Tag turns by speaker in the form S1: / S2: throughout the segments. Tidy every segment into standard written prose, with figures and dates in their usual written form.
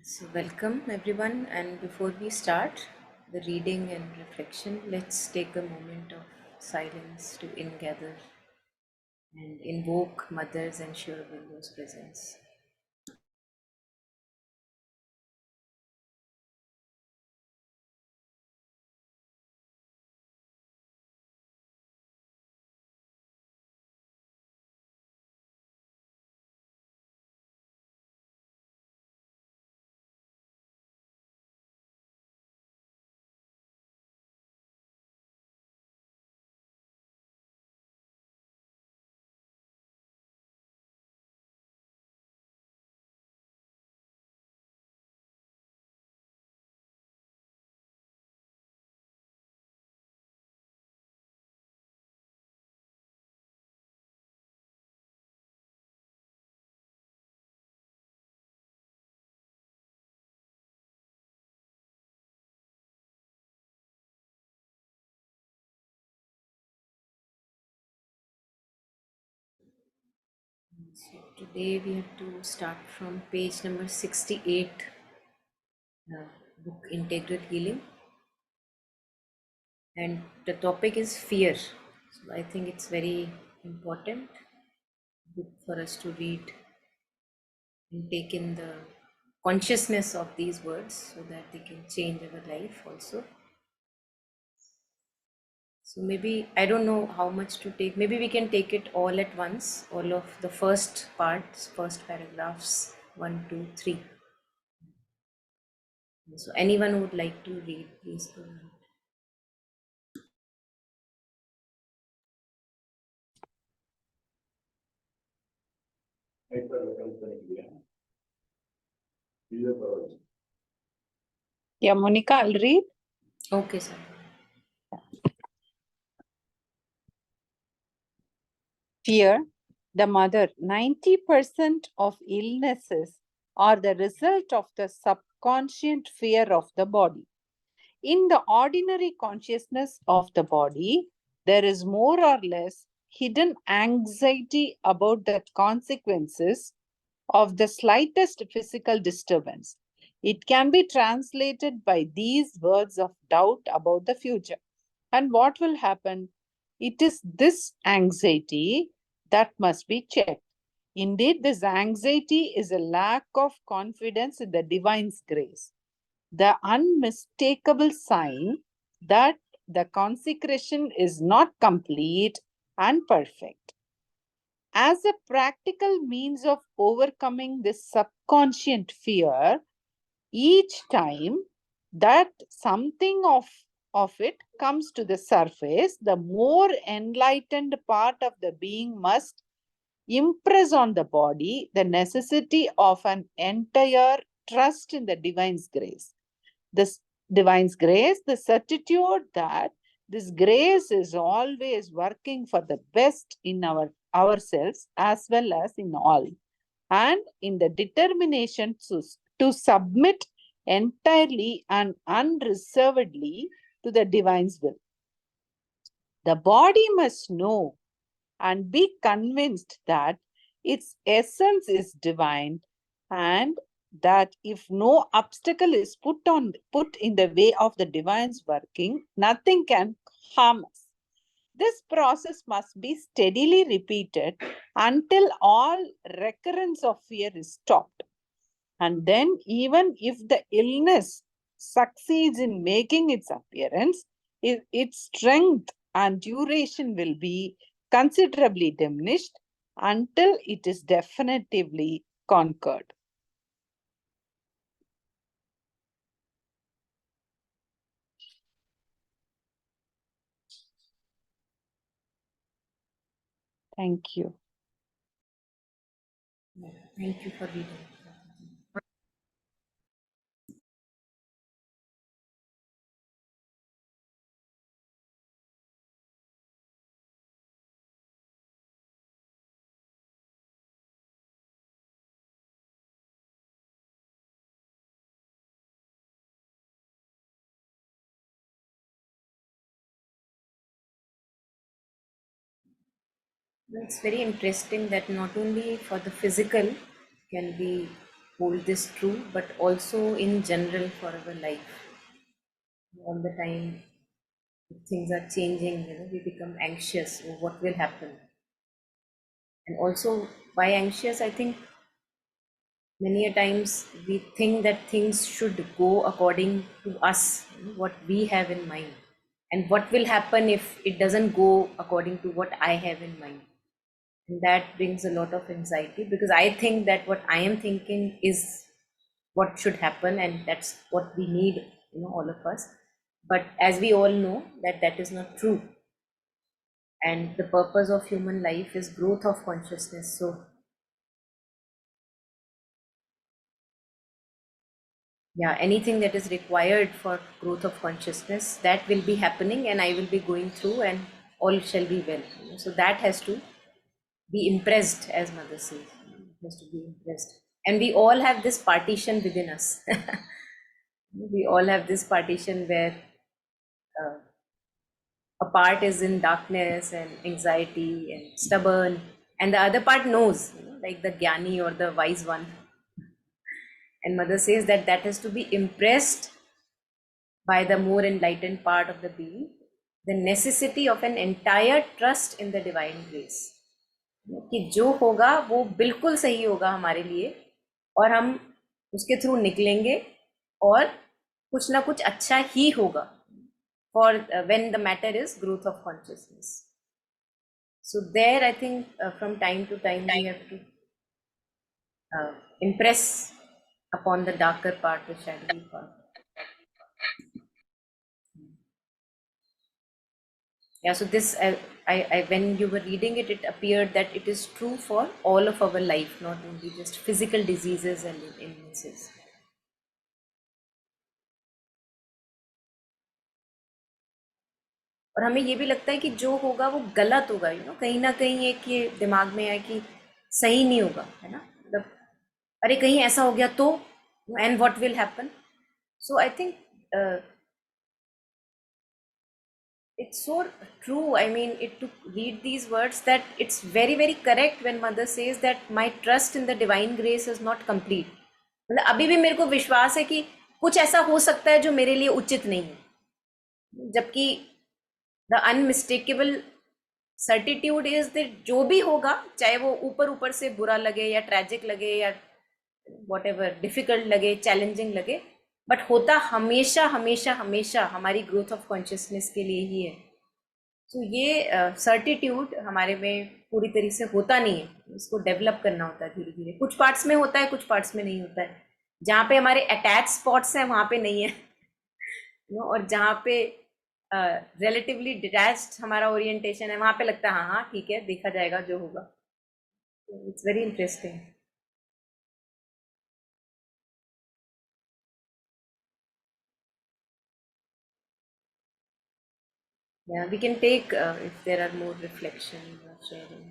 S1: So, welcome everyone. And before we start the reading and reflection, let's take a moment of silence to ingather and invoke Mother's and Sri Aurobindo's presence. So, today we have to start from page number 68, book Integral Healing, and the topic is fear. So, I think it's very important book for us to read and take in the consciousness of these words so that they can change our life also. So maybe I don't know how much to take. Maybe we can take it all at once, all of the first parts, first paragraphs, 1, 2, 3. So anyone who would like to read, please go ahead.
S2: Yeah, Monica, I'll read.
S1: Okay, sir.
S2: Fear, the mother. 90% of illnesses are the result of the subconscious fear of the body. In the ordinary consciousness of the body, there is more or less hidden anxiety about the consequences of the slightest physical disturbance. It can be translated by these words of doubt about the future. And what will happen? It is this anxiety that must be checked. Indeed, this anxiety is a lack of confidence in the divine's grace, the unmistakable sign that the consecration is not complete and perfect. As a practical means of overcoming this subconscious fear, each time that something of it comes to the surface, the more enlightened part of the being must impress on the body the necessity of an entire trust in the divine's grace. This divine's grace, the certitude that this grace is always working for the best in ourselves as well as in all, and in the determination to submit entirely and unreservedly to the divine's will. The body must know and be convinced that its essence is divine, and that if no obstacle is put in the way of the divine's working, nothing can harm us. This process must be steadily repeated until all recurrence of fear is stopped. And then, even if the illness succeeds in making its appearance, its strength and duration will be considerably diminished until it is definitively conquered. Thank you.
S1: Thank you for reading. It's very interesting that not only for the physical can be hold this true, but also in general for our life. All the time, if things are changing, we become anxious. What will happen? And also, by anxious, I think many a times we think that things should go according to us, what we have in mind, and what will happen if it doesn't go according to what I have in mind. And that brings a lot of anxiety, because I think that what I am thinking is what should happen, and that's what we need, all of us. But as we all know, that that is not true, and the purpose of human life is growth of consciousness. So yeah, anything that is required for growth of consciousness, that will be happening, and I will be going through, and all shall be well. So that has to be impressed, as mother says. It has to be impressed, and we all have this partition within us. We all have this partition where uh, a part is in darkness and anxiety and stubborn, and the other part knows, like the jnani or the wise one. And mother says that that has to be impressed by the more enlightened part of the being, the necessity of an entire trust in the divine grace, कि जो होगा वो बिल्कुल सही होगा हमारे लिए, और हम उसके थ्रू निकलेंगे, और कुछ ना कुछ अच्छा ही होगा, for when the matter is growth of consciousness. So there I think from time to time we have to impress upon the darker part, the shadowy part. Yeah, so this, when you were reading it, it appeared that it is true for all of our life, not only just physical diseases and illnesses. और हमें ये भी लगता है कि जो होगा वो गलत होगा, कहीं ना कहीं एक ये दिमाग में है कि सही नहीं होगा, है ना, मतलब अरे कहीं ऐसा हो गया तो, and what will happen. So I think it's so true. I mean, it to read these words, that it's very, very correct when mother says that my trust in the divine grace is not complete. मतलब अभी भी मेरे को विश्वास है कि कुछ ऐसा हो सकता है जो मेरे लिए उचित नहीं है, जबकि the unmistakable certitude is that जो भी होगा, चाहे वो ऊपर ऊपर से बुरा लगे या ट्रेजिक लगे या वॉट एवर डिफिकल्ट लगे, चैलेंजिंग लगे, बट होता हमेशा हमेशा हमेशा हमारी ग्रोथ ऑफ कॉन्शियसनेस के लिए ही है. तो ये सर्टिट्यूड हमारे में पूरी तरह से होता नहीं है, इसको डेवलप करना होता है धीरे धीरे. कुछ पार्ट्स में होता है, कुछ पार्ट्स में नहीं होता है. जहाँ पे हमारे अटैच स्पॉट्स हैं वहाँ पे नहीं है, और जहाँ पे रिलेटिवली डिटैच्ड हमारा ओरिएंटेशन है, वहाँ पे लगता है हाँ हाँ ठीक है, देखा जाएगा जो होगा. It's very interesting. Yeah, we can take if there are more reflection or sharing.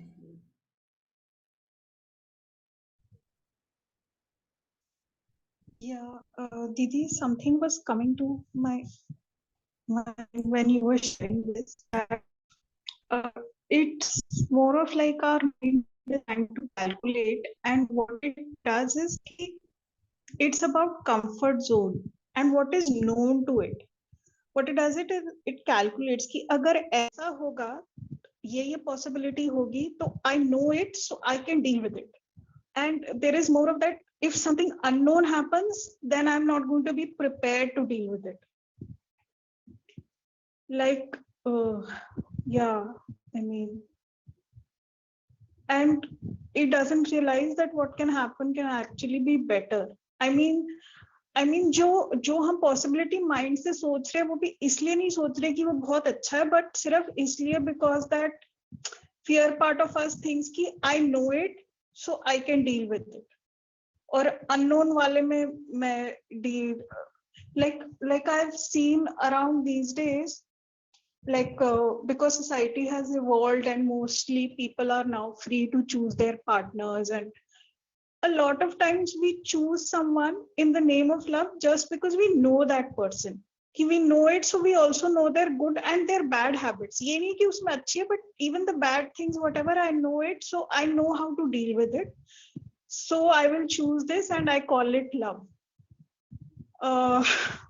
S3: Yeah, Didi, something was coming to my mind when you were sharing this. Uh, it's more of like our mind is trying to calculate, and what it does is it's about comfort zone and what is known to it. What it does, it is it calculates कि अगर ऐसा होगा, ये possibility होगी, तो I know it, so I can deal with it. And there is more of that. If something unknown happens, then I'm not going to be prepared to deal with it. Like, yeah, I mean, and it doesn't realize that what can happen can actually be better. I mean जो हम possibility mind से सोच रहे हैं, वो भी इसलिए नहीं सोच रहे कि वो बहुत अच्छा है, बट सिर्फ इसलिए because that fear part of us thinks कि I know it, so I can deal with it. और अननोन वाले में मैं deal like I've seen around these days, like because society has evolved and mostly people are now free to choose their partners, and a lot of times we choose someone in the name of love just because we know that person, कि we know it, so we also know their good and their bad habits. ये नहीं कि उसमें अच्छी है, but even the bad things, whatever, I know it, so I know how to deal with it. So I will choose this and I call it love.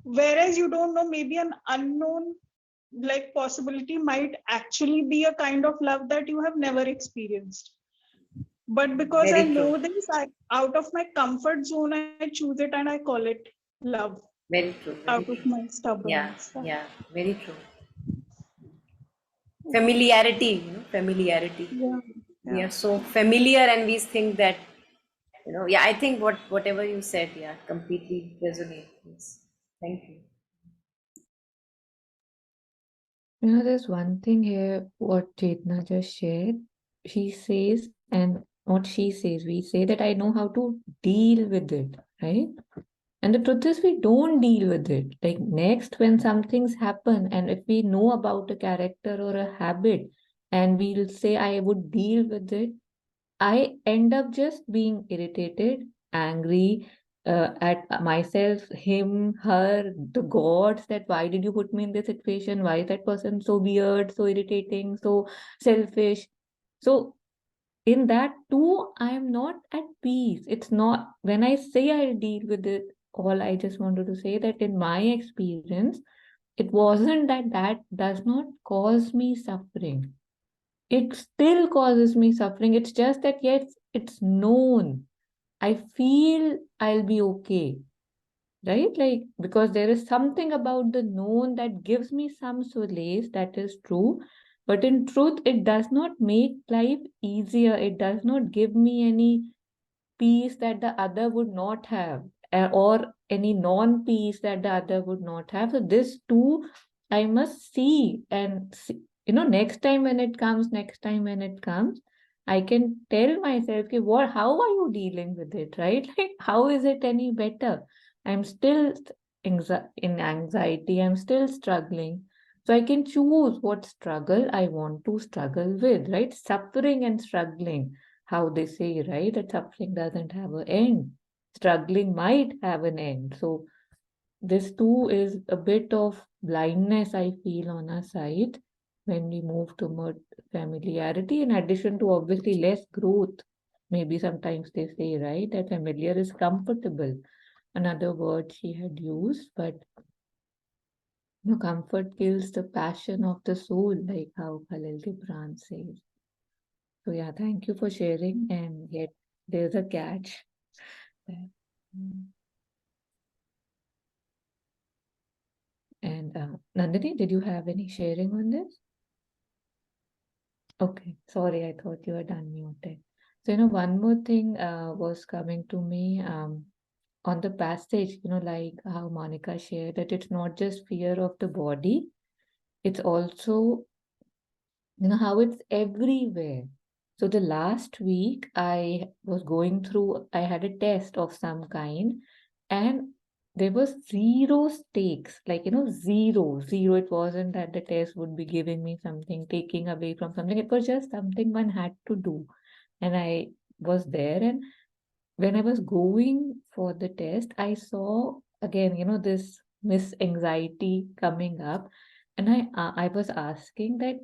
S3: Whereas you don't know, maybe an unknown like possibility might actually be a kind of love that you have never experienced. But because I
S1: Very true.
S3: know this, I out of my comfort zone, I choose it and I call it love
S1: Very true.
S3: out
S1: Very
S3: of
S1: true.
S3: my
S1: Yeah.
S3: stubbornness. Yeah.
S1: Yeah. Very true. Familiarity, familiarity.
S3: Yeah.
S1: We
S3: Yeah.
S1: are so familiar and we think that, yeah, I think whatever you said, yeah, completely resonates. Yes. Thank you.
S4: There's one thing here, what Chetna just shared. She says, and what she says, we say that I know how to deal with it, right? And the truth is, we don't deal with it. Like, next, when some things happen, and if we know about a character or a habit, and we'll say, I would deal with it, I end up just being irritated, angry at myself, him, her, the gods, that why did you put me in this situation? Why is that person so weird, so irritating, so selfish? So, in that too, I am not at peace. It's not, when I say I'll deal with it, all I just wanted to say that in my experience, it wasn't that does not cause me suffering. It still causes me suffering. It's just that, yes, it's known. I feel I'll be okay, right? Like, because there is something about the known that gives me some solace, that is true. But in truth, it does not make life easier. It does not give me any peace that the other would not have, or any non-peace that the other would not have. So this too, I must see and see, next time when it comes, I can tell myself, okay, how are you dealing with it, right? Like, how is it any better? I'm still in anxiety, I'm still struggling. So I can choose what struggle I want to struggle with, right? Suffering and struggling, how they say, right, that suffering doesn't have an end. Struggling might have an end. So this too is a bit of blindness I feel on our side when we move to more familiarity, in addition to obviously less growth. Maybe sometimes they say, right, that familiar is comfortable. Another word she had used, but comfort kills the passion of the soul, like how Khalil Gibran says. So yeah, thank you for sharing. And yet there's a catch. that- mm. And Nandini, did you have any sharing on this? Okay, sorry, I thought you had unmuted. So, one more thing was coming to me on the passage, like how Monica shared, that it's not just fear of the body, it's also how it's everywhere. So the last week I was going through, I had a test of some kind, and there was zero stakes, like, zero. It wasn't that the test would be giving me something, taking away from something. It was just something one had to do. And I was there, and when I was going for the test, I saw again, this Miss Anxiety coming up. And I was asking that,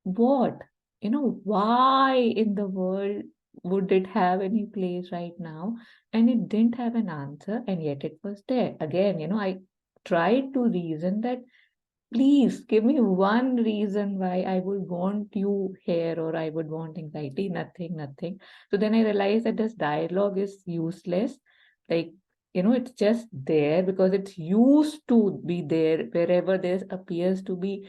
S4: what? Why in the world would it have any place right now? And it didn't have an answer, and yet it was there. Again, I tried to reason that, please give me one reason why I would want you here, or I would want anxiety. Nothing, nothing. So then I realized that this dialogue is useless. Like, it's just there because it's used to be there wherever there appears to be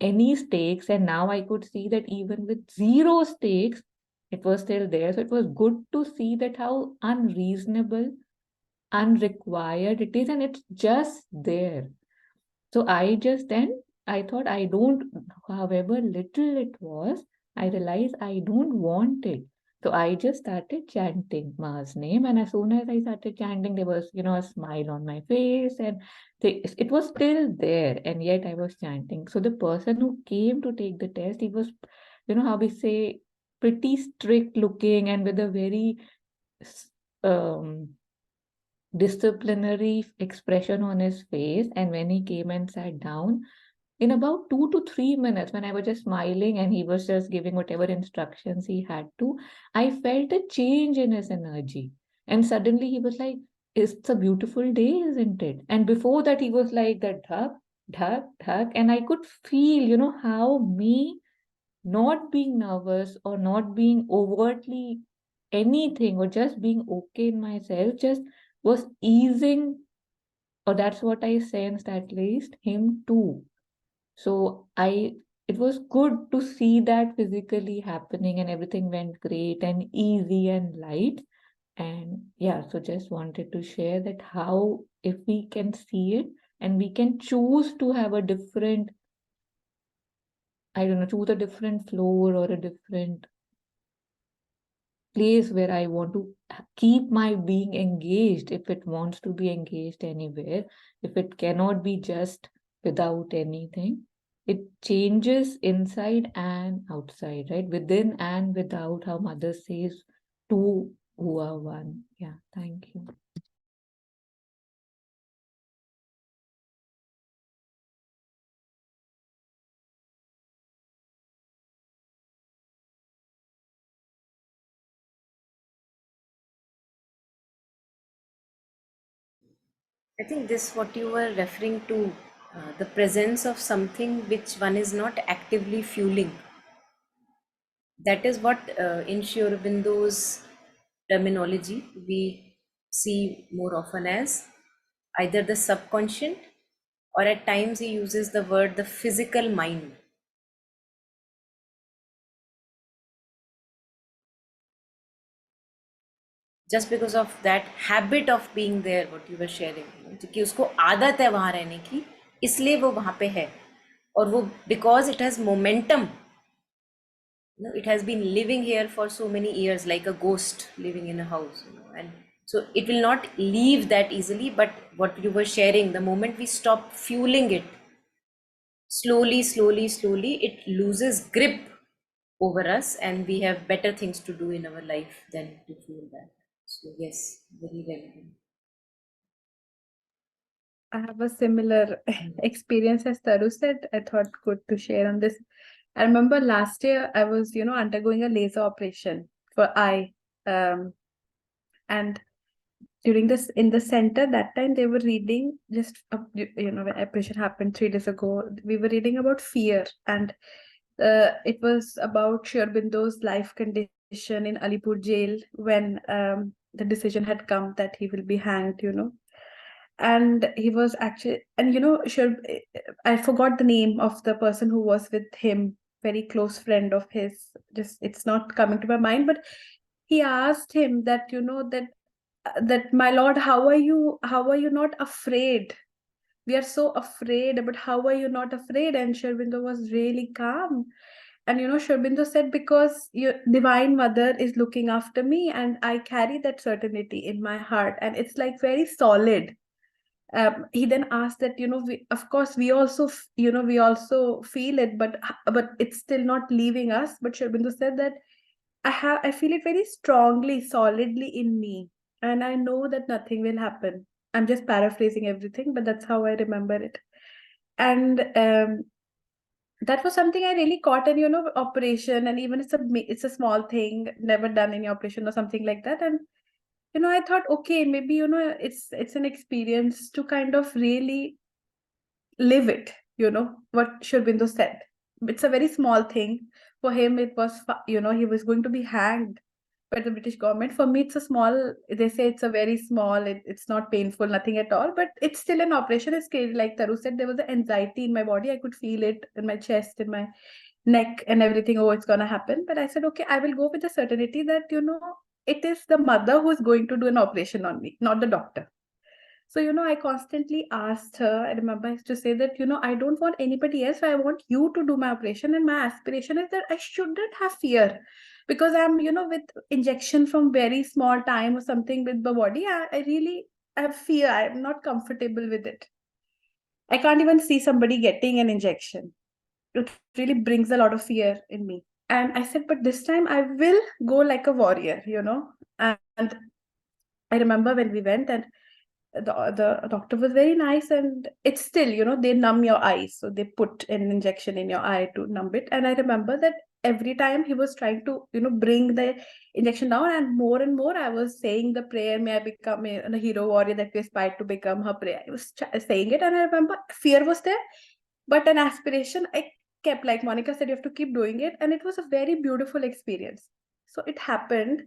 S4: any stakes. And now I could see that even with zero stakes, it was still there. So it was good to see that how unreasonable, unrequired it is, and it's just there. So I just then, I thought, I don't, however little it was, I realized I don't want it. So I just started chanting Ma's name. And as soon as I started chanting, there was, a smile on my face, and it was still there. And yet I was chanting. So the person who came to take the test, he was, how we say, pretty strict looking and with a very um, disciplinary expression on his face. And when he came and sat down, in about 2 to 3 minutes, when I was just smiling and he was just giving whatever instructions he had to, I felt a change in his energy. And suddenly he was like, it's a beautiful day, isn't it? And before that, he was like that, dhak, dhak, dhak. And I could feel, how me not being nervous or not being overtly anything or just being okay in myself just was easing, or that's what I sensed, at least him too. So it was good to see that physically happening, and everything went great and easy and light. And yeah, so just wanted to share that how if we can see it and we can choose to have a different, I don't know, choose a different floor or a different place where I want to keep my being engaged, if it wants to be engaged anywhere, if it cannot be just without anything. It changes inside and outside, right? Within and without, how Mother says, two who are one. Yeah, thank you.
S1: I think this what you were referring to, the presence of something which one is not actively fueling. That is what in Sri Aurobindo's terminology we see more often as either the subconscious, or at times he uses the word the physical mind. Just because of that habit of being there, what you were sharing, कि उसको आदत है वहाँ रहने की, इसलिए वो वहाँ पे है. और वो because it has momentum, it has been living here for so many years like a ghost living in a house, and so it will not leave that easily. But what you were sharing, the moment we stop fueling it, slowly it loses grip over us, and we have better things to do in our life than to fuel that. So yes, very relevant.
S3: I have a similar experience as Taru said. I thought good to share on this. I remember last year I was, undergoing a laser operation for eye. And during this in the center that time they were reading just when operation happened 3 days ago, we were reading about fear, and it was about Sri Aurobindo's life condition in Alipur jail when the decision had come that he will be hanged, and he was actually, and sure, I forgot the name of the person who was with him, very close friend of his, just it's not coming to my mind, but he asked him that that my lord, how are you not afraid? We are so afraid, but how are you not afraid? And Sri Aurobindo was really calm. And Sri Aurobindo said, because your divine mother is looking after me, and I carry that certainty in my heart, and it's like very solid. He then asked that we, of course we also we also feel it, but it's still not leaving us. But Sri Aurobindo said that I feel it very strongly, solidly in me, and I know that nothing will happen. I'm just paraphrasing everything, but that's how I remember it. And that was something I really caught in operation, and even it's a small thing, never done any operation or something like that. And I thought, okay, maybe it's an experience to kind of really live it. What Sri Aurobindo said. It's a very small thing. For him, it was he was going to be hanged by the British government. For me, it's a small. They say it's a very small. It's not painful, nothing at all. But it's still an operation. It's scary. Like Taru said, there was an anxiety in my body. I could feel it in my chest, in my neck, and everything. Oh, it's gonna happen. But I said, okay, I will go with the certainty that it is the mother who's going to do an operation on me, not the doctor. So, I constantly asked her, I remember I used to say that, I don't want anybody else. I want you to do my operation. And my aspiration is that I shouldn't have fear, because I'm, with injection from very small time or something with the body. I really have fear. I'm not comfortable with it. I can't even see somebody getting an injection. It really brings a lot of fear in me. And I said, but this time I will go like a warrior, And I remember when we went, and the doctor was very nice, and it's still they numb your eyes, so they put an injection in your eye to numb it. And I remember that
S5: every time he was trying to, bring the injection down, and more I was saying the prayer, may I become a hero warrior that we aspired to become. Her prayer, I was saying it, and I remember fear was there, but an aspiration I kept, like Monica said, you have to keep doing it, and it was a very beautiful experience. So it happened,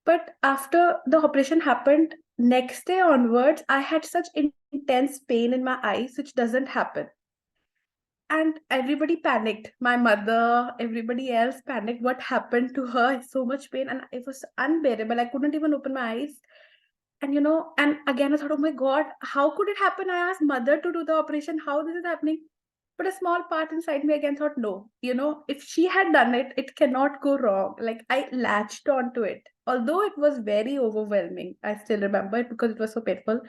S5: but after the operation happened, next day onwards, I had such intense pain in my eyes, which doesn't happen. And everybody panicked. My mother, everybody else panicked. What happened to her? So much pain, and it was unbearable. I couldn't even open my eyes. And and again I thought, oh my God, how could it happen? I asked mother to do the operation. How this is happening? But a small part inside me again thought, no, if she had done it, it cannot go wrong. Like, I latched onto it. Although it was very overwhelming, I still remember it because it was so painful.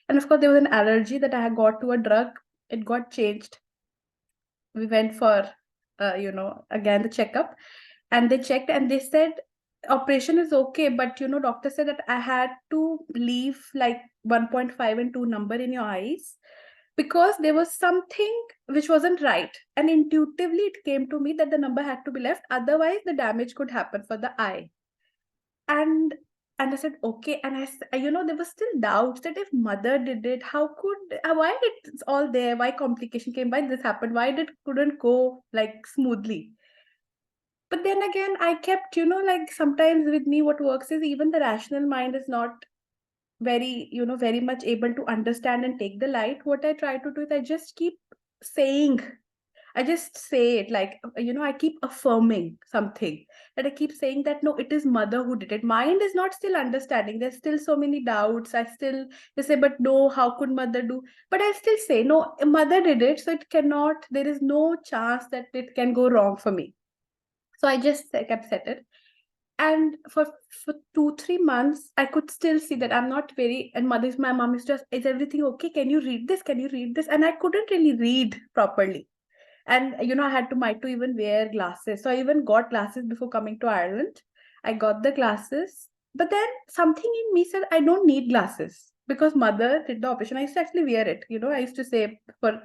S5: And of course, there was an allergy that I had got to a drug. It got changed. We went for, again the checkup, and they checked and they said operation is okay, but doctor said that I had to leave like 1.5 and 2 number in your eyes because there was something which wasn't right, and intuitively it came to me that the number had to be left, otherwise the damage could happen for the eye. And I said okay, and there was still doubts that if mother did it, how could, why it's all there, why complication came, why this happened, why it couldn't go like smoothly. But then again, I kept, like, sometimes with me what works is even the rational mind is not very, very much able to understand and take the light. What I try to do is I just keep saying, I just say it, like, I keep affirming something, that I keep saying that no, it is mother who did it. Mind is not still understanding. There's still so many doubts. They say, but no, how could mother do? But I still say, no, mother did it. So it cannot, there is no chance that it can go wrong for me. So I just kept at it. And for 2-3 months, I could still see that I'm not very, and my mom is just, is everything okay? Can you read this? Can you read this? And I couldn't really read properly. And I had to might to even wear glasses. So I even got glasses before coming to Ireland. I got the glasses, but then something in me said I don't need glasses because mother did the operation. I used to actually wear it. I used to say for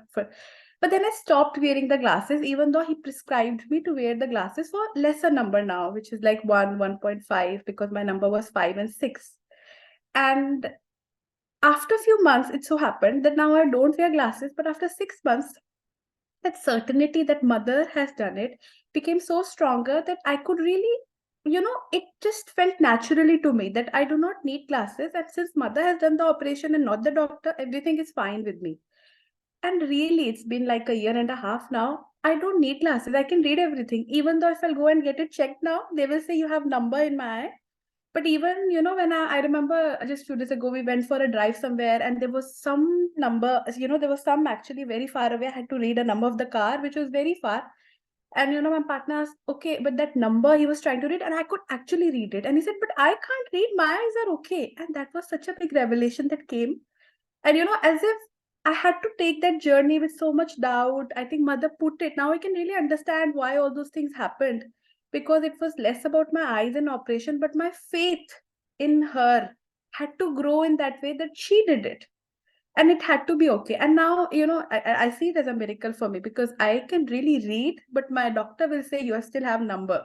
S5: but then I stopped wearing the glasses, even though he prescribed me to wear the glasses for lesser number now, which is like 1.5, because my number was 5 and 6. And after a few months, it so happened that now I don't wear glasses, but after 6 months, that certainty that mother has done it became so stronger that I could really, it just felt naturally to me that I do not need glasses. And since mother has done the operation and not the doctor, everything is fine with me. And really, it's been like a year and a half now. I don't need glasses. I can read everything. Even though if I'll go and get it checked now, they will say you have number in my eye. But even, when I remember just 2 days ago, we went for a drive somewhere and there was some number, there was some actually very far away. I had to read a number of the car, which was very far. And, my partner asked, okay, but that number he was trying to read and I could actually read it. And he said, but I can't read. My eyes are okay. And that was such a big revelation that came. And, as if I had to take that journey with so much doubt. I think mother put it. Now I can really understand why all those things happened, because it was less about my eyes and operation, but my faith in her had to grow in that way that she did it. And it had to be okay. And now, I see it as a miracle for me because I can really read, but my doctor will say, you still have number.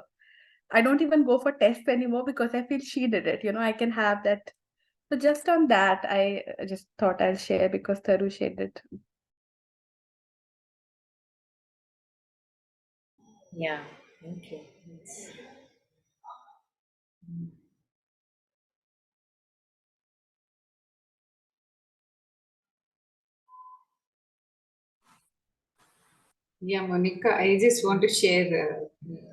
S5: I don't even go for tests anymore because I feel she did it. I can have that. So just on that, I just thought I'll share because Taru shared it.
S1: Yeah, thank you. It's-
S6: Yeah, Monica, I just want to share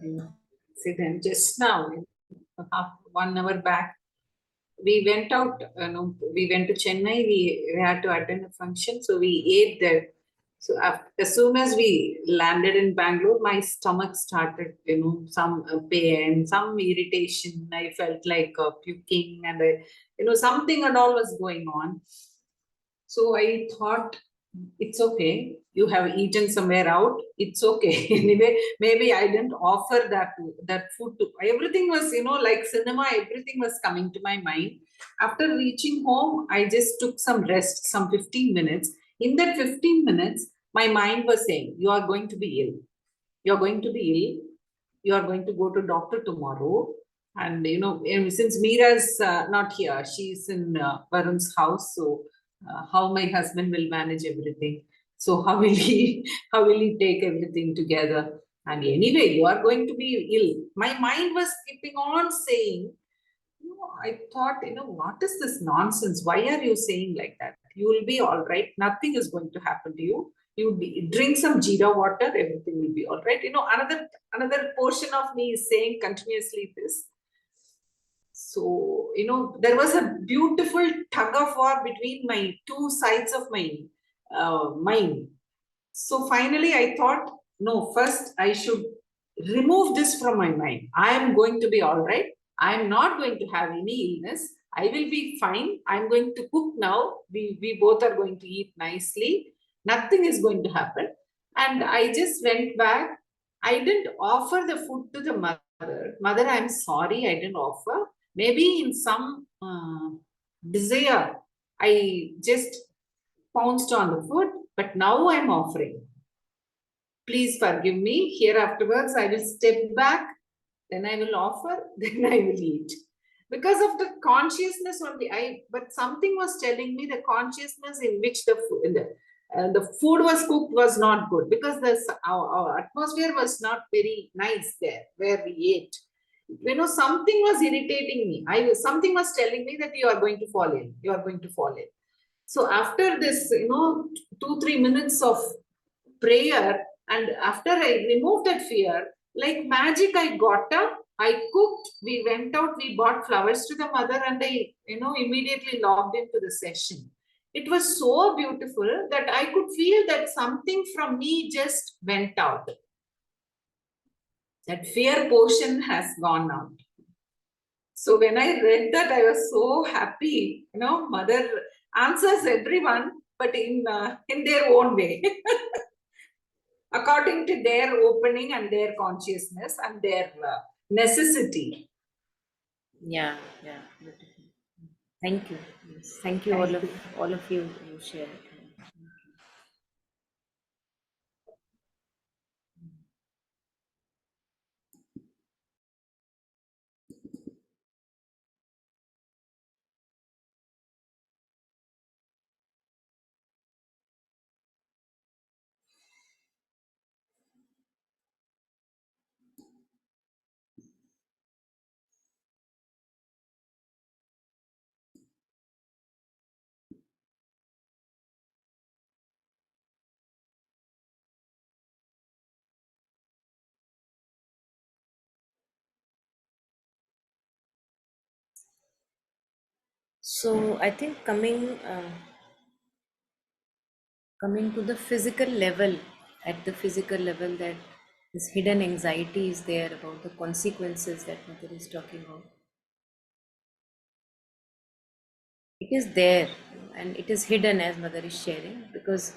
S6: incident just now, half 1 hour back. We went out, we went to Chennai, we had to attend a function, so we ate there. So as soon as we landed in Bangalore, my stomach started, some pain, some irritation. I felt like puking and, something and all was going on. So I thought, it's okay. You have eaten somewhere out. It's okay. Anyway, maybe I didn't offer that food to. Everything was, like cinema. Everything was coming to my mind. After reaching home, I just took some rest, some 15 minutes. In that 15 minutes, my mind was saying, "You are going to be ill. You are going to be ill. you are going to go to doctor tomorrow. And since Meera's not here, she's in Varun's house. So how my husband will manage everything? So how will he how will he take everything together? And anyway, you are going to be ill. My mind was keeping on saying, I thought, what is this nonsense? Why are you saying like that? You will be all right. Nothing is going to happen to you. Drink some jeera water, everything will be all right. Another portion of me is saying continuously this. So, there was a beautiful tug of war between my two sides of my mind. So finally, I thought, no, first I should remove this from my mind. I am going to be all right. I am not going to have any illness. I will be fine. I'm going to cook now. We both are going to eat nicely. Nothing is going to happen. And I just went back. I didn't offer the food to the mother. Mother, I'm sorry, I didn't offer. Maybe in some desire, I just pounced on the food, but now I'm offering. Please forgive me. Here afterwards, I will step back, then I will offer, then I will eat. Because of the consciousness only, but something was telling me the consciousness in which the food was cooked was not good, because our atmosphere was not very nice there where we ate. Something was irritating me. Something was telling me that you are going to fall in. You are going to fall in. So after this, 2-3 minutes of prayer, and after I removed that fear, like magic, I got up, I cooked, we went out, we bought flowers to the mother, and I, immediately logged into the session. It was so beautiful that I could feel that something from me just went out. That fear portion has gone out. So when I read that, I was so happy. Mother answers everyone, but in their own way. According to their opening and their consciousness and their necessity.
S1: Yeah, yeah. Beautiful. Thank you. Yes, thank you, all of you who shared. So I think coming to the physical level, at the physical level, that this hidden anxiety is there about the consequences that Mother is talking about. It is there, and it is hidden, as Mother is sharing, because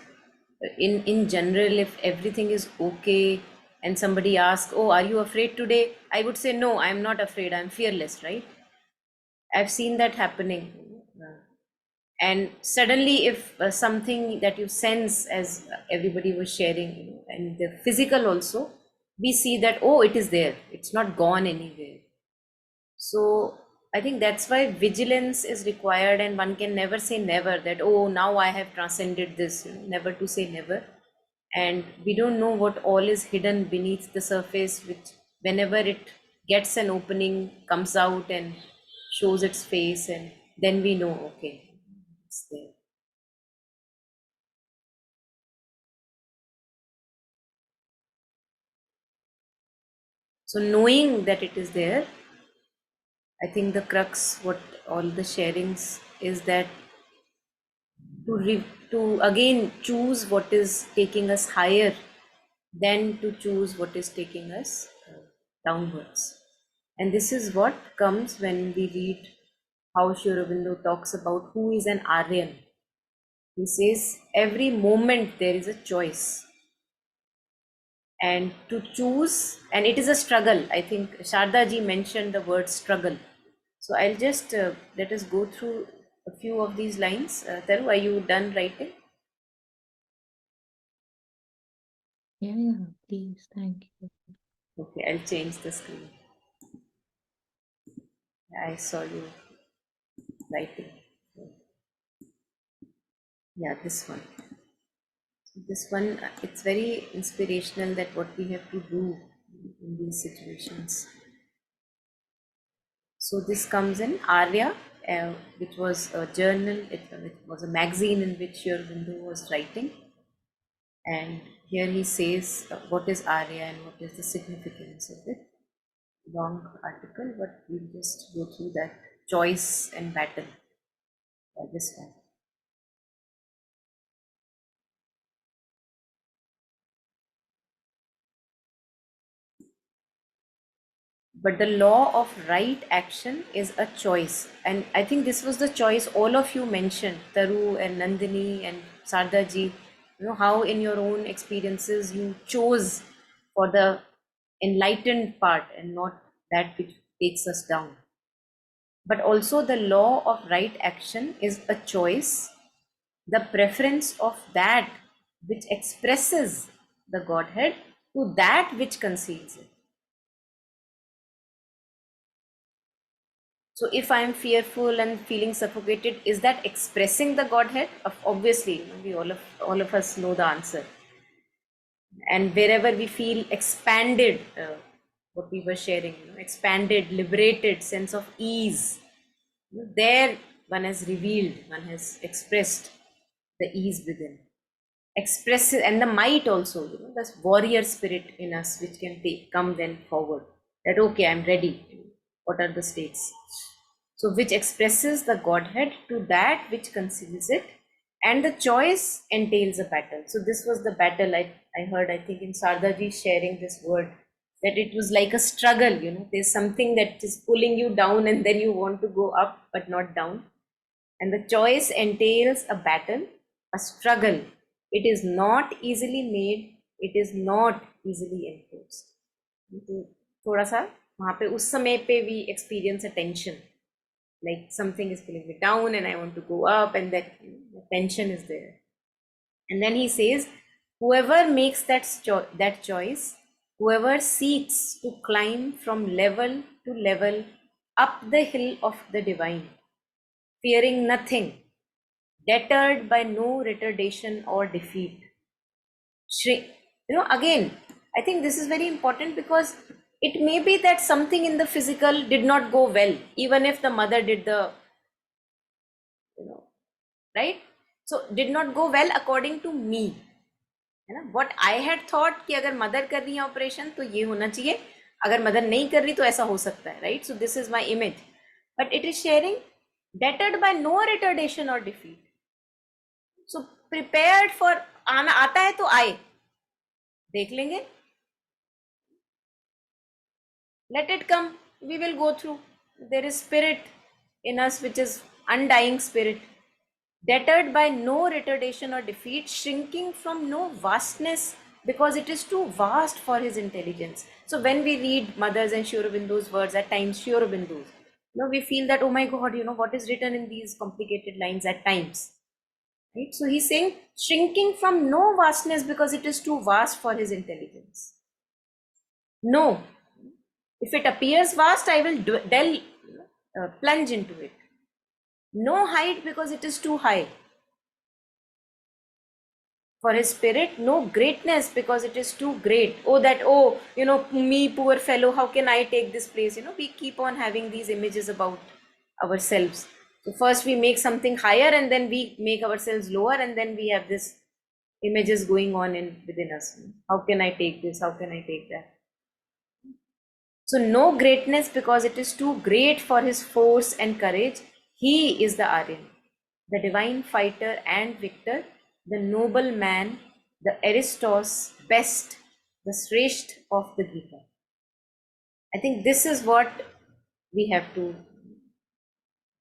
S1: in general, if everything is okay and somebody asks, oh, are you afraid today? I would say, no, I'm not afraid, I'm fearless, right? I've seen that happening. And suddenly, if something that you sense, as everybody was sharing, and the physical also, we see that, oh, it is there, it's not gone anywhere. So I think that's why vigilance is required, and one can never say never, that, oh, now I have transcended this. Never to say never. And we don't know what all is hidden beneath the surface, which whenever it gets an opening, comes out and shows its face, and then we know, okay, it's there. So knowing that it is there, I think the crux, what all the sharings is, that to again choose what is taking us higher than to choose what is taking us downwards. And this is what comes when we read how Sri Aurobindo talks about who is an Aryan. He says every moment there is a choice, and to choose, and it is a struggle. I think Sharda ji mentioned the word struggle. So I'll just let us go through a few of these lines. Taru, are you done writing?
S4: Yeah, please, thank you.
S1: Okay, I'll change the screen. I saw you writing. Yeah, this one. This one, it's very inspirational that what we have to do in these situations. So this comes in Arya, which was a journal, it was a magazine in which your window was writing. And here he says what is Arya and what is the significance of it. Long article, but we'll just go through that choice and battle. This one. But the law of right action is a choice. And I think this was the choice all of you mentioned, Taru and Nandini and Sardaji. You know, how in your own experiences you chose for the enlightened part and not that which takes us down. But also the law of right action is a choice, the preference of that which expresses the Godhead to that which conceals it. So if I am fearful and feeling suffocated, is that expressing the Godhead? Obviously, you know, we all of us know the answer. And wherever we feel expanded, what we were sharing, you know, expanded, liberated, sense of ease, you know, there one has revealed, one has expressed the ease within. Express and the might also, you know, this warrior spirit in us which can come then forward. That okay, I'm ready. What are the states? So which expresses the Godhead to that which conceals it, and the choice entails a battle. So this was the battle I heard, I think in Sardaji sharing this word, that it was like a struggle, you know, there's something that is pulling you down and then you want to go up but not down. And the choice entails a battle, a struggle. It is not easily made, it is not easily enforced. तो थोड़ा सा वहाँ पे उस समय पे we experience a tension, like something is pulling me down and I want to go up, and that, you know, the tension is there. And then he says, whoever makes that choice, whoever seeks to climb from level to level up the hill of the divine, fearing nothing, deterred by no retardation or defeat. Shrink, you know, again, I think this is very important because it may be that something in the physical did not go well, even if the mother did the, you know, right? So did not go well according to me. है ना, what I had thought कि अगर mother कर रही है operation तो ये होना चाहिए, अगर मदर नहीं कर रही तो ऐसा हो सकता है, right? So this is my image, but it is sharing deterred by no retardation or defeat. So prepared for आना आता है तो आए, देख लेंगे, let it come, we will go through. There is spirit in us which is undying spirit, deterred by no retardation or defeat, shrinking from no vastness because it is too vast for his intelligence. So when we read Mother's and Sri Aurobindo's words, at times Sri Aurobindo's, you know, we feel that, oh my God, you know, what is written in these complicated lines at times, right? So he's saying shrinking from no vastness because it is too vast for his intelligence. No, if it appears vast, I will plunge into it. No height because it is too high for his spirit. No greatness because it is too great. Oh, that, oh, you know, me, poor fellow, how can I take this place? You know, we keep on having these images about ourselves. So first we make something higher and then we make ourselves lower, and then we have this images going on within us. How can I take this? How can I take that? So no greatness because it is too great for his force and courage. He is the Aryan, the divine fighter and victor, the noble man, the Aristos, best, the Sresht of the Gita. I think this is what we have to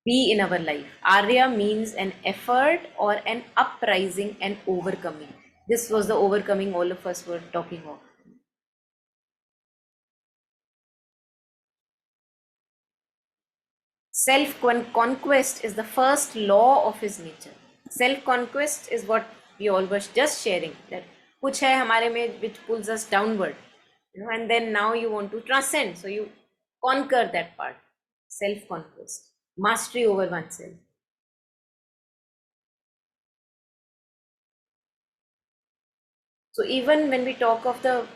S1: be in our life. Arya means an effort or an uprising and overcoming. This was the overcoming all of us were talking of. Self-conquest is the first law of his nature. Self-conquest is what we all were just sharing, that कुछ है हमारे में which pulls us downward. and then now you want to transcend, so you conquer that part, self conquest, mastery over oneself. So even when we talk of the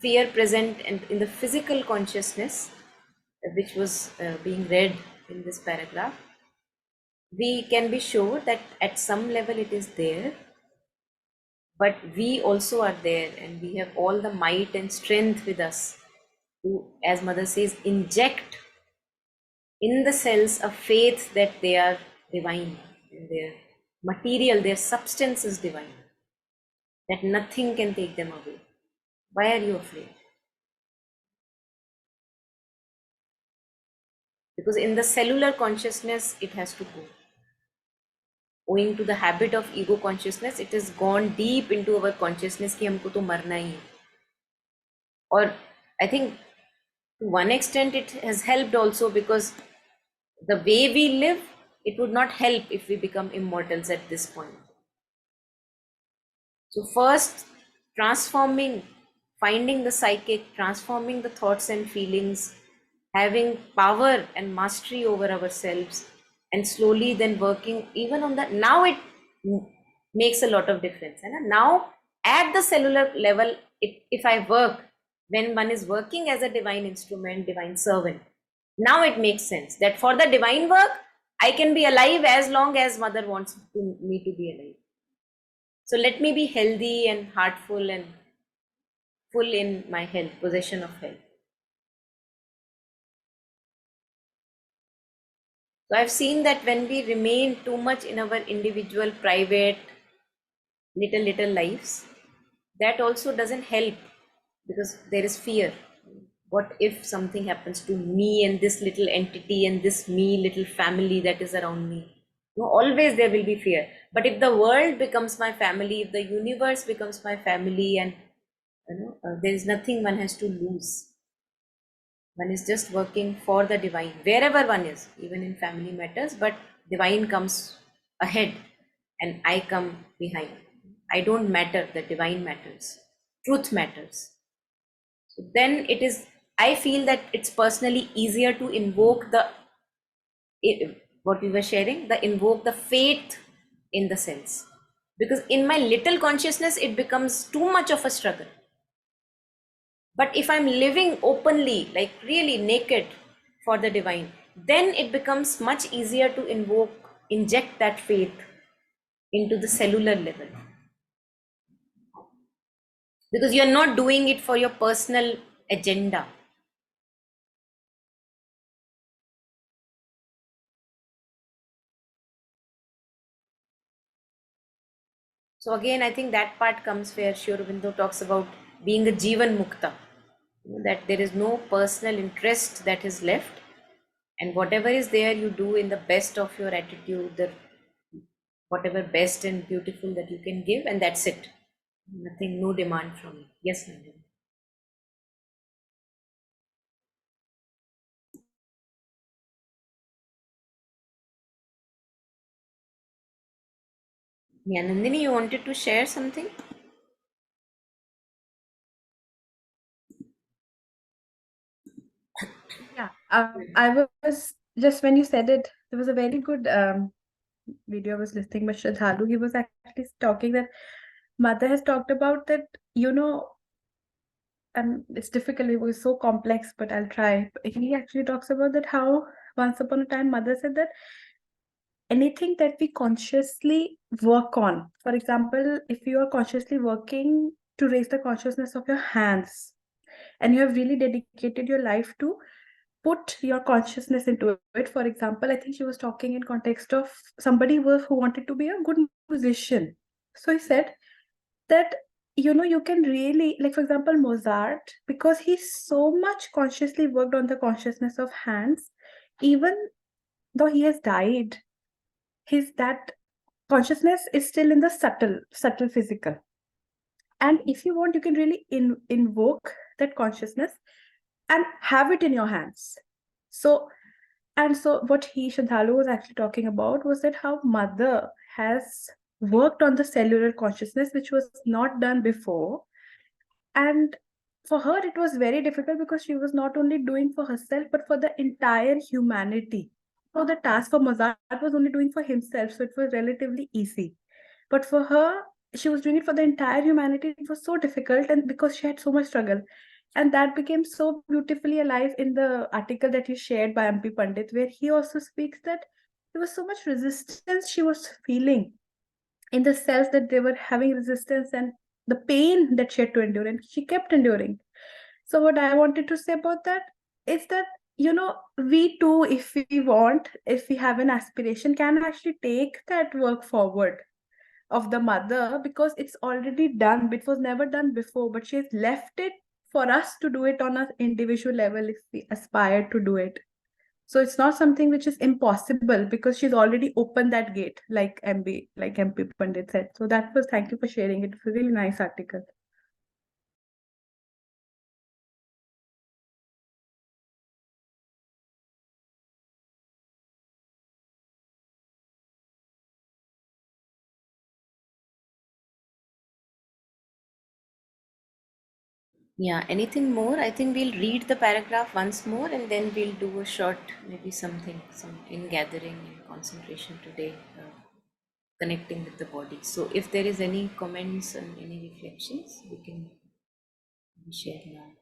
S1: fear present in the physical consciousness, which was being read in this paragraph, we can be sure that at some level it is there, but we also are there, and we have all the might and strength with us to, as Mother says, inject in the cells a faith that they are divine, and their material, their substance is divine, that nothing can take them away. Why are you afraid? Because in the cellular consciousness, it has to go. Owing to the habit of ego consciousness, it has gone deep into our consciousness कि हमको तो मरना ही है. Or I think to one extent it has helped also, because the way we live, it would not help if we become immortals at this point. So first, transforming, finding the psychic, transforming the thoughts and feelings, having power and mastery over ourselves, and slowly then working even on that. Now it makes a lot of difference. And now at the cellular level, if I work, when one is working as a divine instrument, divine servant, now it makes sense that for the divine work, I can be alive as long as Mother wants me to be alive. So let me be healthy and heartful and full in my health, possession of health. So I've seen that when we remain too much in our individual, private, little lives, that also doesn't help, because there is fear. What if something happens to me and this little entity and this me little family that is around me? Always there will be fear. But if the world becomes my family, if the universe becomes my family, and there is nothing one has to lose. One is just working for the divine, wherever one is, even in family matters, but divine comes ahead and I come behind. I don't matter, the divine matters. Truth matters. So then it is, I feel that it's personally easier to invoke what we were sharing, invoke the faith in the sense. Because in my little consciousness, it becomes too much of a struggle. But if I'm living openly, like really naked for the divine, then it becomes much easier to inject that faith into the cellular level. Because you're not doing it for your personal agenda. So again, I think that part comes where Sri Aurobindo talks about being a Jivan Mukta, that there is no personal interest that is left, and whatever is there, you do in the best of your attitude, whatever best and beautiful that you can give, and that's it. Nothing, no demand from you. Yes, Nandini. Yeah, Nandini, you wanted to share something?
S5: Yeah, I was just when you said it, there was a very good video I was listening by Shraddhalu. He was actually talking that Mother has talked about that, and it's difficult, it was so complex, but I'll try. He actually talks about that how once upon a time Mother said that anything that we consciously work on, for example, if you are consciously working to raise the consciousness of your hands, and you have really dedicated your life to put your consciousness into it. For example, I think she was talking in context of somebody who wanted to be a good musician. So he said that you can really, like, for example, Mozart, because he so much consciously worked on the consciousness of hands, even though he has died, that consciousness is still in the subtle physical. And if you want, you can really invoke that consciousness and have it in your hands. So what Shanthalu was actually talking about was that how Mother has worked on the cellular consciousness, which was not done before. And for her it was very difficult because she was not only doing for herself but for the entire humanity. So the task for Mozart was only doing for himself, so it was relatively easy. But for her, she was doing it for the entire humanity. It was so difficult, and because she had so much struggle. And that became so beautifully alive in the article that you shared by MP Pandit, where he also speaks that there was so much resistance she was feeling in the cells, that they were having resistance and the pain that she had to endure, and she kept enduring. So what I wanted to say about that is that, we too, if we want, if we have an aspiration, can actually take that work forward of the mother, because it's already done. It was never done before, but she's left it for us to do it on an individual level if we aspire to do it. So it's not something which is impossible, because she's already opened that gate, like MP Pandit said. So that was, thank you for sharing it. It was a really nice article.
S1: Yeah, anything more? I think we'll read the paragraph once more and then we'll do a short, maybe something, some in gathering and concentration today, connecting with the body. So if there is any comments and any reflections, we can share now.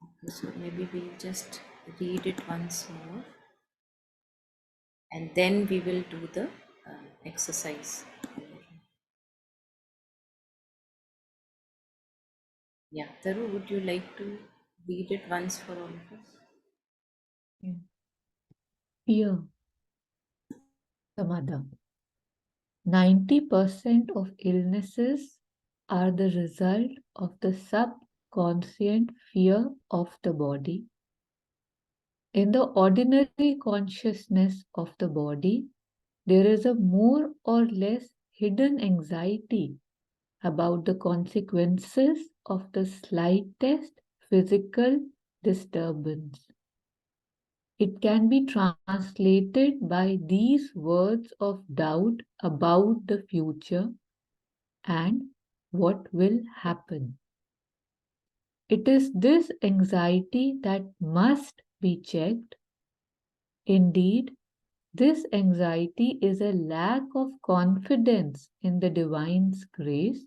S1: Okay, so maybe we'll just read it once more and then we will do the exercise. Yeah, Taru, would you like to read it once for all of us?
S4: Yeah. Fear, the mother. 90% of illnesses are the result of the subconscient fear of the body. In the ordinary consciousness of the body, there is a more or less hidden anxiety about the consequences of the slightest physical disturbance. It can be translated by these words of doubt about the future and what will happen. It is this anxiety that must be checked. Indeed, this anxiety is a lack of confidence in the divine's grace,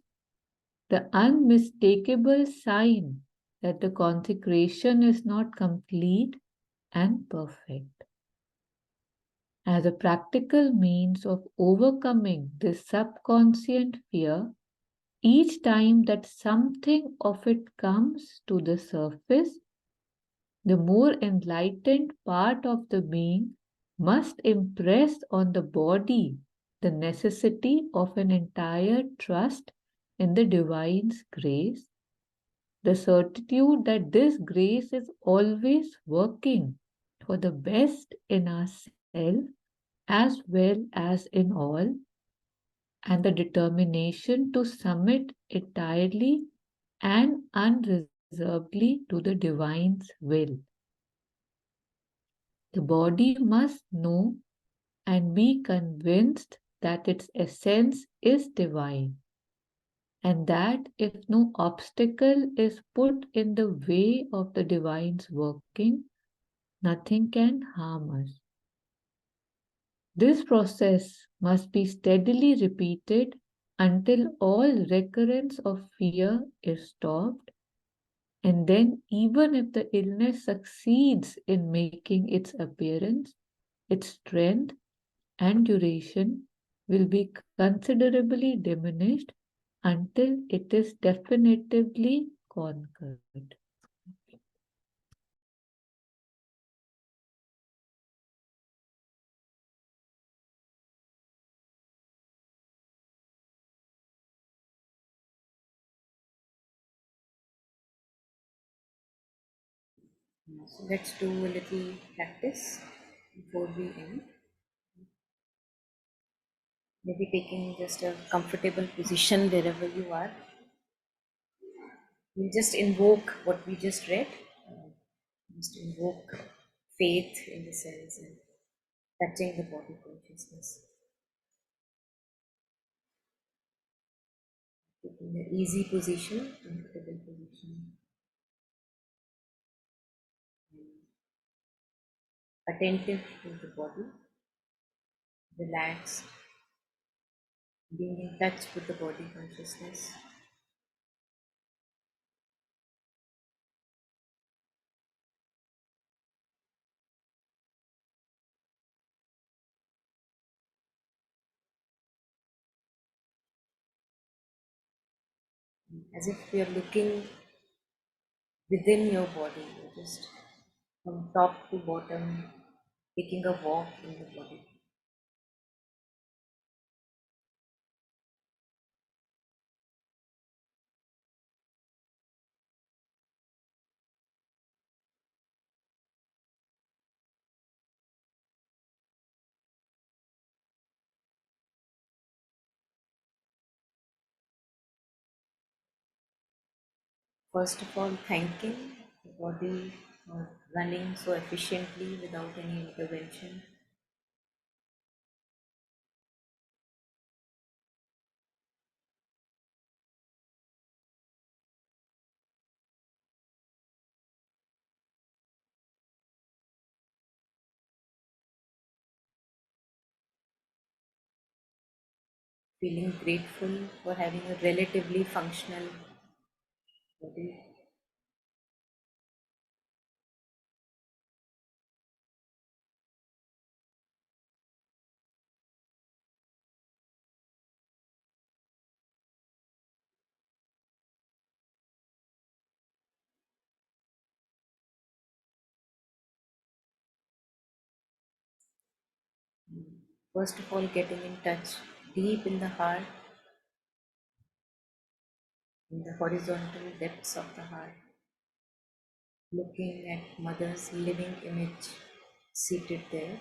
S4: the unmistakable sign that the consecration is not complete and perfect. As a practical means of overcoming this subconscient fear, each time that something of it comes to the surface, the more enlightened part of the being must impress on the body the necessity of an entire trust in the divine's grace, the certitude that this grace is always working for the best in ourselves as well as in all, and the determination to submit entirely and unreservedly to the divine's will. The body must know and be convinced that its essence is divine, and that if no obstacle is put in the way of the divine's working, nothing can harm us. This process must be steadily repeated until all recurrence of fear is stopped, and then, even if the illness succeeds in making its appearance, its strength and duration will be considerably diminished until it is definitively conquered.
S1: So let's do a little practice before we end. Maybe taking just a comfortable position wherever you are. We'll just invoke what we just read. Just invoke faith in the sense and touching the body consciousness. Taking an easy position, comfortable position, attentive to the body, relaxed, being in touch with the body consciousness. As if we are looking within your body, you're just from top to bottom, taking a walk in the body. First of all, thanking the body for running so efficiently without any intervention. Feeling grateful for having a relatively functional body. First of all, getting in touch deep in the heart, in the horizontal depths of the heart, looking at Mother's living image seated there.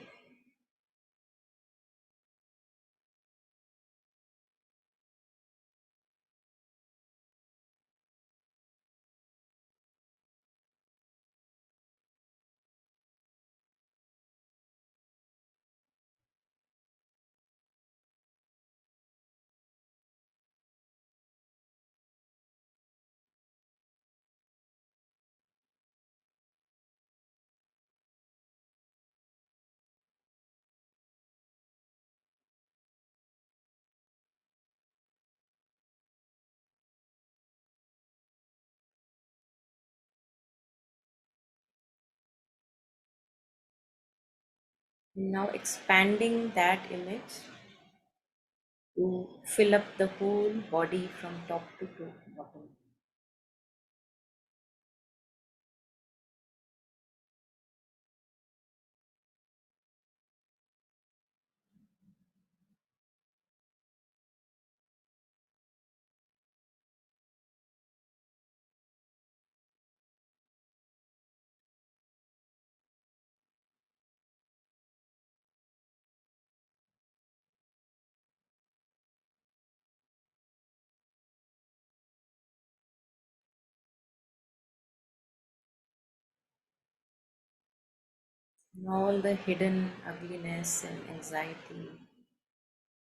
S1: Now expanding that image to fill up the whole body from top to bottom. And all the hidden ugliness and anxiety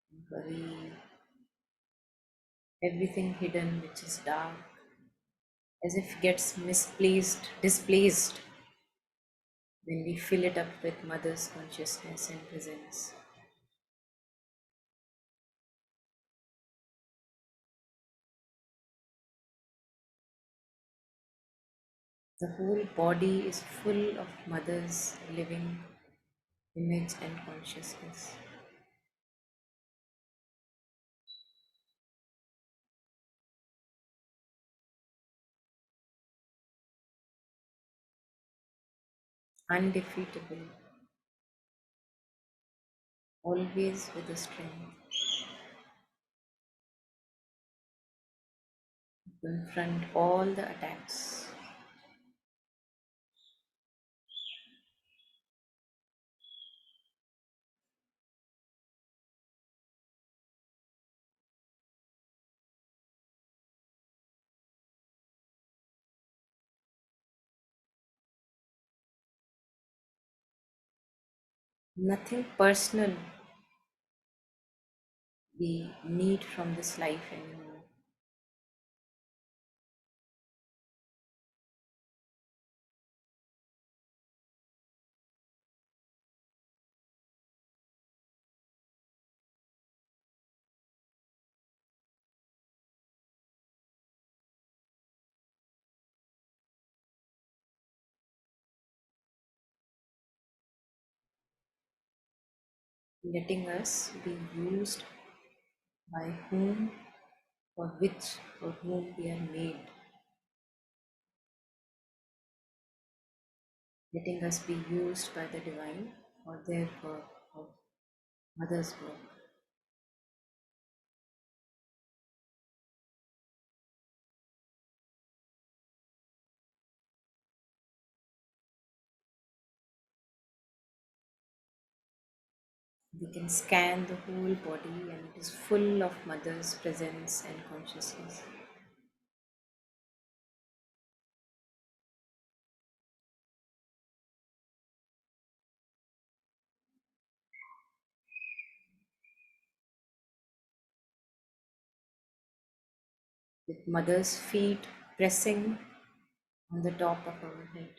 S1: and worry, everything hidden which is dark, as if gets misplaced, displaced when we fill it up with Mother's consciousness and presence. The whole body is full of Mother's living image and consciousness. Undefeatable, always with the strength to confront all the attacks. nothing personal we need from this life anymore. Letting us be used by whom, for which, for whom we are made. Letting us be used by the divine for their work, for others' work. We can scan the whole body and it is full of Mother's presence and consciousness. With Mother's feet pressing on the top of our head.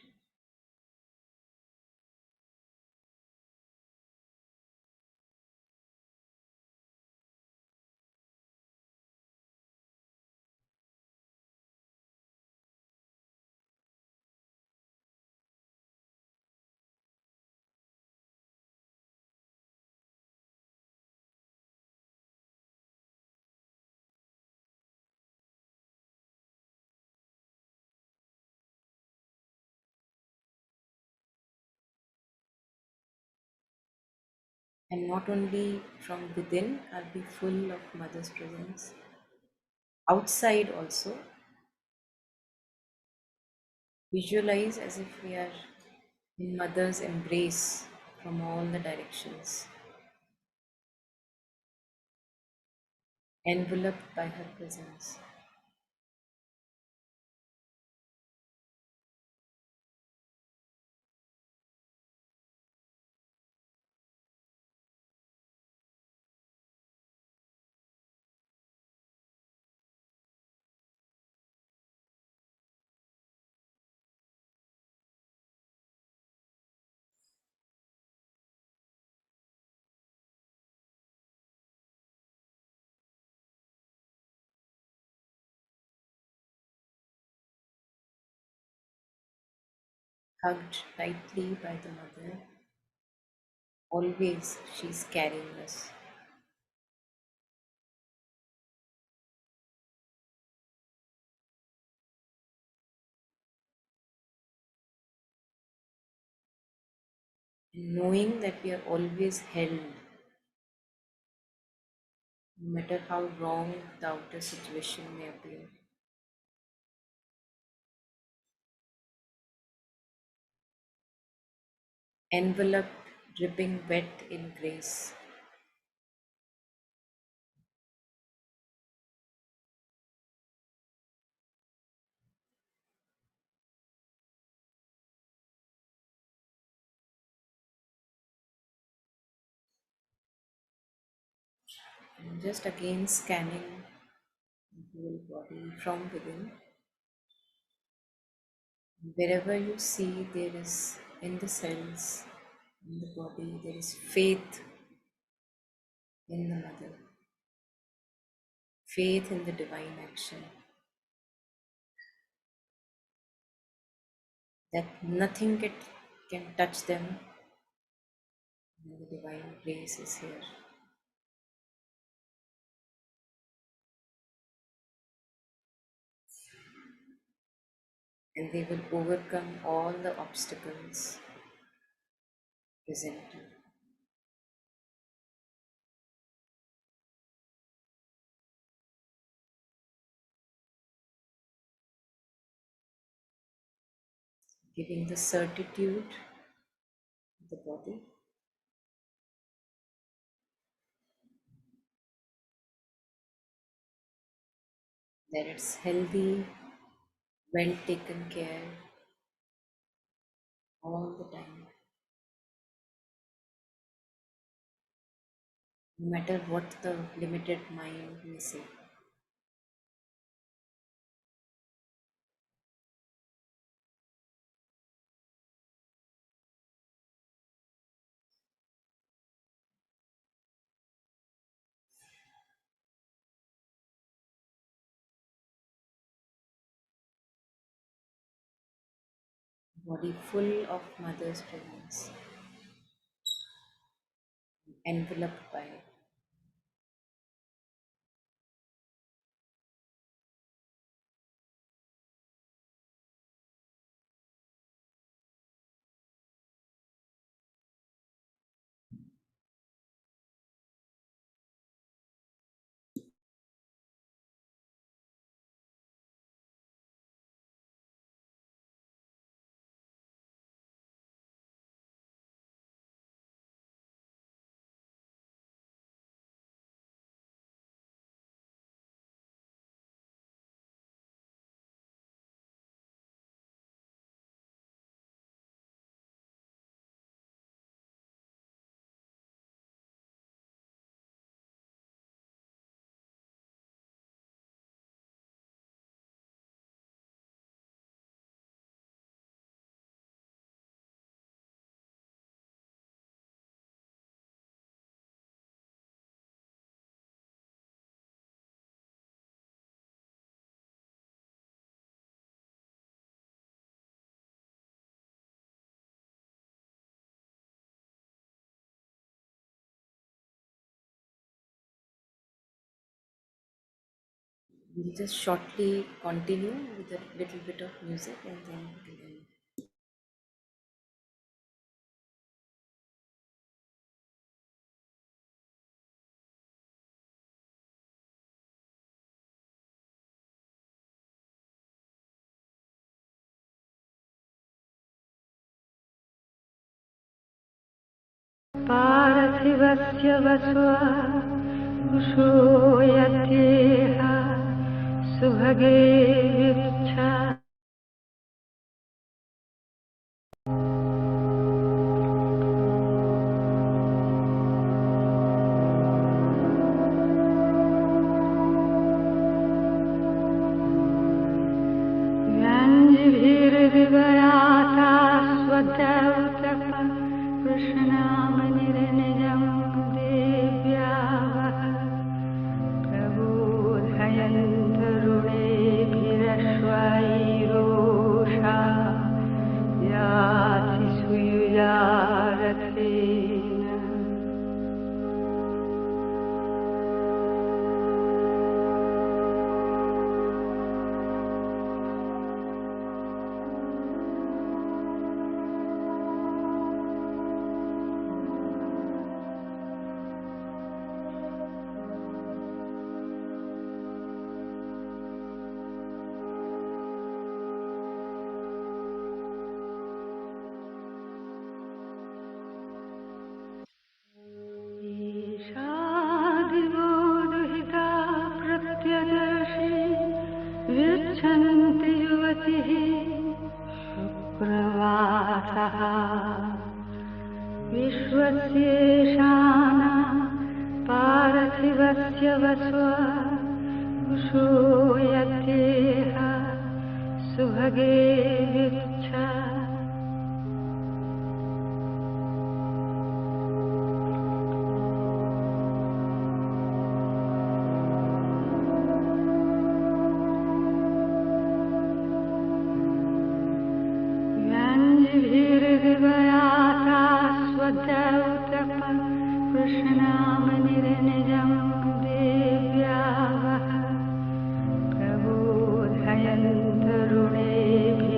S1: And not only from within are we full of Mother's presence, outside also visualize as if we are in Mother's embrace from all the directions, enveloped by her presence. Hugged tightly by the Mother, always she's carrying us. And knowing that we are always held, no matter how wrong the outer situation may appear. Enveloped, dripping wet in grace. And just again scanning the whole body from within. Wherever you see there is in the cells, in the body, there is faith in the Mother, faith in the divine action, that nothing can touch them, and the divine grace is here. And they will overcome all the obstacles presented. Giving the certitude of the body that it's healthy, well taken care all the time. no matter what the limited mind may say. Body full of mother's presence, enveloped by it. We'll just shortly continue with a little bit of music and then we'll end.
S7: पार्थिवस्य वस्वा कुशोयत्येह सुभगे विच्छा व्यञ्जिभिर्विवराता स्वदौतक कृष्णामनिर्निजं देव्यावः प्रबोधयन्तरुणेभिरश्वैरोषा याति सुयुयारथेन ईशादिवो दुहिता प्रत्यदर्शि गच्छन्ति युवतिः शुक्रवासः विश्वस्येशाना पार्थिवस्य वस्वा कुशोयत्येह सुभगे विच्छा व्यञ्जिभिर्विवराता स्वदौतक कृष्णामनिर्निजं देव्यावः प्रबोधयन्तरुणेभिः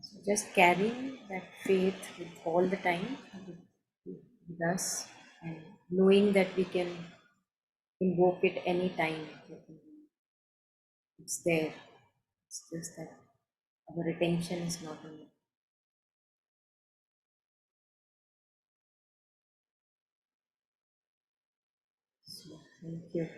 S1: So just carrying that faith with all the time with us, and knowing that we can invoke it any time. It's there. It's just that our attention is not on it. So, thank you.